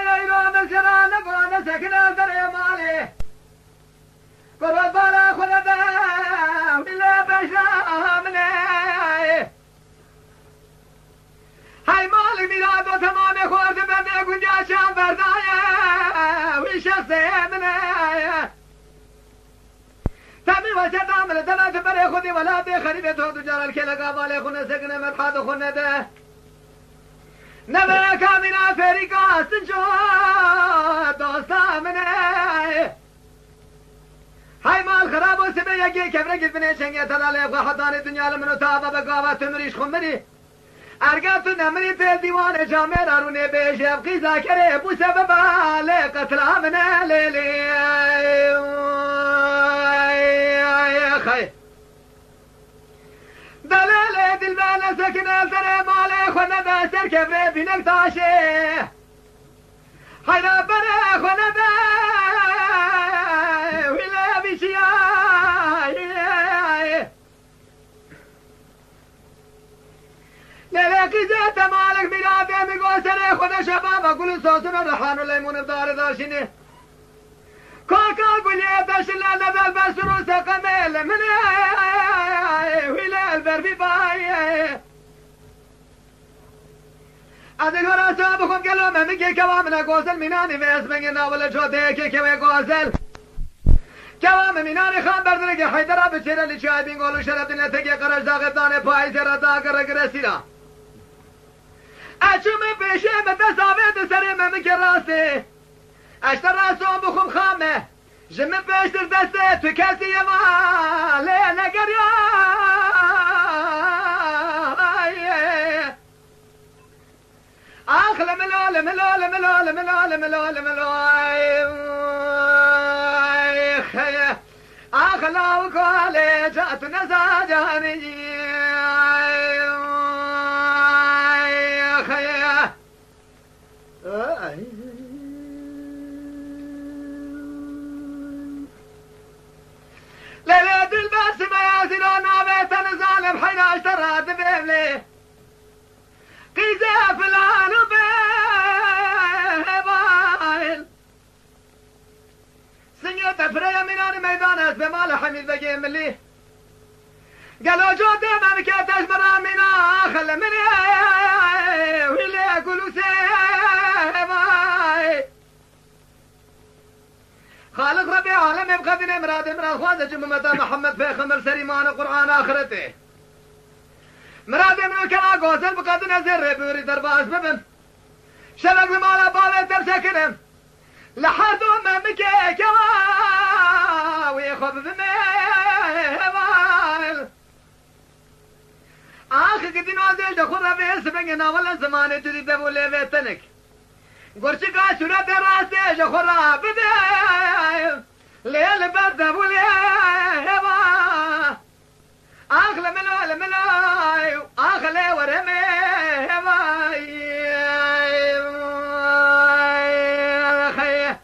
ایران سران نگوان سکنه در مالی قربت بالا خود دم بلا بشامنه های مالک میراد و تمام خورد بنده گنجاشم بردایه وی شخصه منه تمی وچه دامل تنات بره خودی ولا دی خریب تو دو جارل که لگا والے خونه سکنه مرخاد خونه ده نبه کامینا فری کاستن شو دوستا منه های مال خراب و سبه یکی کفره گید بینه شنگه تلاله افغا حدان دنیا لمنو تابا بگاوه تمریش خمری ارگا تو نمری تیل دیوان جامع رارونه بیش افقی زاکره بو سبب آله قتلا منه لیلی خی دلاله دل بانه سکنه سر ماله خونه ده سر کفره بینک تاشه حیرا بره خونه ده ویله بیشیای نلاقی زیت مالک میراده میگو سر خود شباب و گل ساسون و رحان و لیمون دار داشینه کاکا گلیه داشله ندل بسر و سقمل منه ویله البر بی بایه از این هر اصاب خود گلومه میگه کوامنه گوزل مینانی و اسمنگ ناول جوده که کوه گوزل کوام مینانی خان بردرگه حیدرا بچیره لیچای بین گولو شرب دینتگه قرش داغت دانه پایی زیره داگر گرسیرا اچوم پیشه متصابت سر ممک راسته اشتر راسون بخم خامه جمع پیشتر دسته تو کسی ماله نگر یا آخ لملو لملو لملو لملو لملو لملو آخ لو کاله جات نزاجانی ليلة البس بياسر نابت ظالم حين اشترات بيبلي قيزة فلان وبيبايل سنية فريا منان ميدان اسبي مال حميد بقي ملي قالوا جودي ممكتش برا منا خل مني ويلي اقولوا سيباي خالق ربي عالم يبقى بين امراد خوازه جممتا محمد في خمر سريمان قرآن آخرته مراد من الكلا قوزل بقد نزر بوري درباز ببن شلق مالا بالي ترسكنم لحد ما مكي كوا ويخب بميبال آخر قدي نازل دخول ربي سبنگنا ولا زمانه جديد بولي بيتنك گرچه که صورت راسته جخورا بده لیل برد بولی هوا آخل ملو ملو آخل ورمه هوا خیه